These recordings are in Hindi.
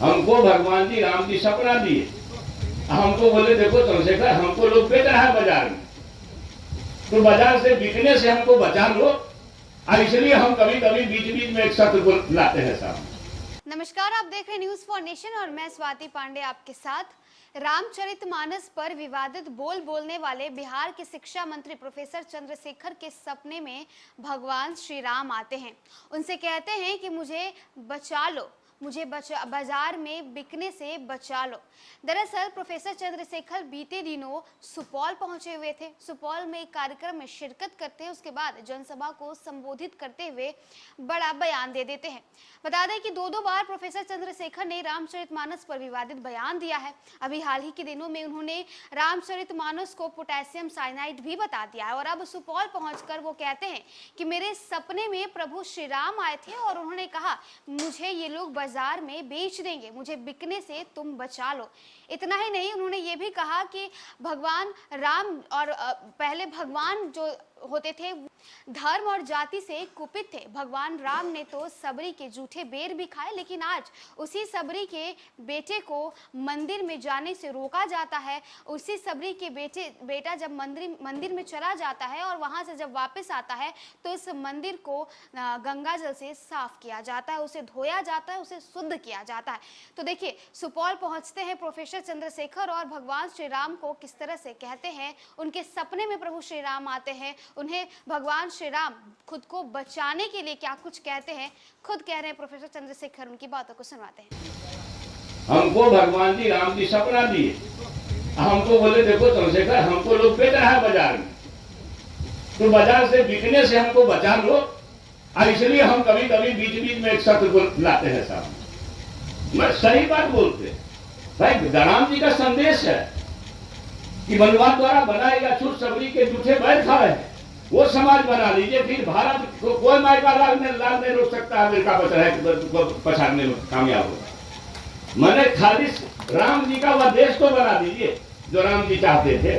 हमको भगवान जी राम जी सपना दिए, हमको बोले देखो चंद्रशेखर हमको लोग बेच रहा है बाजार में, तो बाजार से बिकने से हमको बचा लो, और इसलिए हम कभी कभी बीच बीच में एक सत्र को लाते हैं साहब। नमस्कार, आप देख रहे हैं न्यूज फॉर नेशन और मैं स्वाति पांडे आपके साथ। रामचरितमानस पर विवादित बोल बोलने वाले बिहार के शिक्षा मंत्री प्रोफेसर चंद्रशेखर के सपने में भगवान श्री राम आते हैं। उनसे कहते हैं कि मुझे बचा लो, मुझे बाजार में बिकने से बचा लो। दरअसल प्रोफेसर चंद्रशेखर बीते दिनों सुपौल पहुंचे हुए थे। सुपौल में एक कार्यक्रम में शिरकत करते हैं, उसके बाद जनसभा को संबोधित करते हुए बड़ा बयान दे देते हैं। बता दें कि दो बार प्रोफेसर चंद्रशेखर ने रामचरितमानस पर विवादित बयान दिया है। अभी हाल ही के दिनों में उन्होंने रामचरितमानस को पोटेशियम साइनाइड भी बता दिया है और अब सुपौल पहुंचकर वो कहते हैं कि मेरे सपने में प्रभु श्री राम आए थे और उन्होंने कहा मुझे ये लोग बाजार में बेच देंगे, मुझे बिकने से तुम बचा लो। इतना ही नहीं, उन्होंने ये भी कहा कि भगवान राम और पहले भगवान जो होते थे धर्म और जाति से कुपित थे। भगवान राम ने तो सबरी के जूठे बेर भी खाए, लेकिन आज उसी सबरी के बेटे को मंदिर में जाने से रोका जाता है। उसी सबरी के बेटा जब मंदिर में चला जाता है और वहां से जब वापस आता है तो इस मंदिर को गंगा जल से साफ किया जाता है, उसे धोया जाता है, उसे शुद्ध किया जाता है। तो देखिए, सुपौल पहुंचते हैं प्रोफेसर चंद्रशेखर और भगवान श्री राम को किस तरह से कहते हैं, उनके सपने में प्रभु श्री राम आते हैं, उन्हें भगवान श्री राम खुद को बचाने के लिए क्या कुछ कहते हैं, खुद कह रहे हैं प्रोफेसर चंद्रशेखर। उनकी बातों को सुनवाते हैं। हमको भगवान जी राम जी सपना दिए, हमको बोले देखो चंद्रशेखर हमको लोग बेच रहा है बाजार में, तो बाजार से बिकने से हमको बचा लो, और इसलिए हम कभी कभी बीच बीच में एक सत्र को लाते हैं साहब। मैं सही बात बोलते भाई, राम जी का संदेश है कि मनवा द्वारा बनाएगा छूट सबरी के जूठे बैर खा रहे हैं, वो समाज बना लीजिए, फिर भारत को कोई मायका लाल नहीं रोक सकता अमेरिका पछाड़ने में कामयाब होगा। मैंने खाली राम जी का वह देश को बना दीजिए जो राम जी चाहते थे।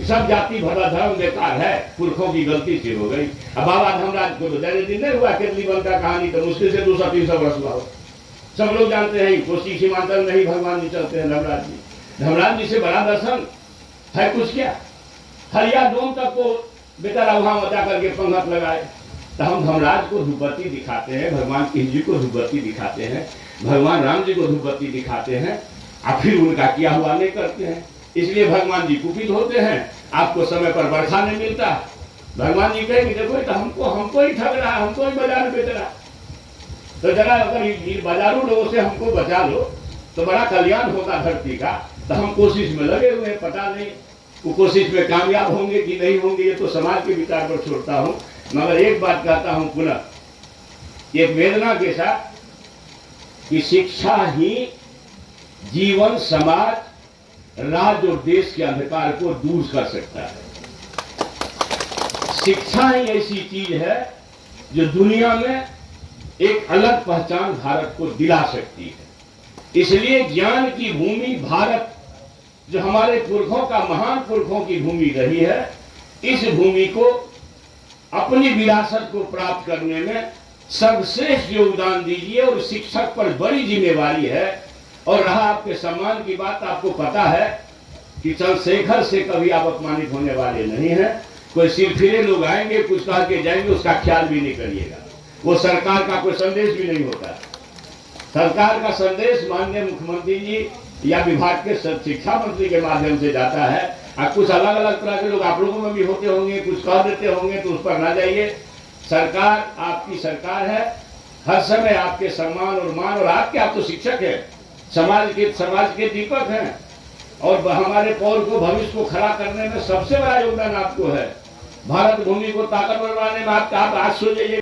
सब जाति भरा धर्म बेकार है, पुरखों की गलती से हो गई। अब बाबा धर्मराज को तो ज्यादा दिन नहीं हुआ, केतली बन का कहानी तो मुश्किल से 200-300 वर्ष हुआ। सब लोग जानते हैं कोसी सीमांचल में ही भगवान जी चलते हैं। धर्मराज जी से बड़ा दर्शन है कुछ क्या? हरिया डोम तक को बेचारा वहां मचा करके पंगत लगाए। तो हम धर्मराज को धूपबत्ती दिखाते हैं, भगवान कृष्ण जी को धूपबत्ती दिखाते हैं, भगवान राम जी को धूपबत्ती दिखाते हैं, और फिर उनका किया हुआ नहीं करते हैं। इसलिए भगवान जी कुपित होते हैं, आपको समय पर बरखा नहीं मिलता। भगवान जी कहेंगे देखो तो हमको ही ठग रहा है, हमको ही बाजार बेच रहा है, तो जरा अगर बाजारों लोगों से हमको बचा लो तो बड़ा कल्याण होगा धरती का। तो हम कोशिश में लगे हुए हैं, पता नहीं वो कोशिश में कामयाब होंगे कि नहीं होंगे, ये तो समाज के विचार पर छोड़ता हूँ। मगर एक बात कहता हूँ पुनः, एक वेदना के साथ, कि शिक्षा ही जीवन, समाज, राज्य और देश के अंधकार को दूर कर सकता है। शिक्षा ही ऐसी चीज है जो दुनिया में एक अलग पहचान भारत को दिला सकती है। इसलिए ज्ञान की भूमि भारत, जो हमारे पुरखों का, महान पुरखों की भूमि रही है, इस भूमि को, अपनी विरासत को प्राप्त करने में सर्वश्रेष्ठ योगदान दीजिए। और शिक्षक पर बड़ी जिम्मेवारी है। और रहा आपके सम्मान की बात, आपको पता है कि चंद्रशेखर से कभी आप अपमानित होने वाले नहीं हैं। कोई सिरफिरे लोग आएंगे, कुछ कह के जाएंगे, उसका ख्याल भी नहीं करिएगा। वो सरकार का कोई संदेश भी नहीं होता। सरकार का संदेश माननीय मुख्यमंत्री जी या विभाग के शिक्षा मंत्री के माध्यम से जाता है। और कुछ अलग अलग तरह के लोग आप लोगों में भी होते होंगे, कुछ कह देते होंगे, तो उस पर ना जाइए। सरकार आपकी सरकार है, हर समय आपके सम्मान और मान, और आप तो शिक्षक हैं, समाज के दीपक हैं, और हमारे पौर को, भविष्य को खड़ा करने में सबसे बड़ा योगदान आपको है। भारत भूमि को ताकतवर बनाने में आप आज सोचिए।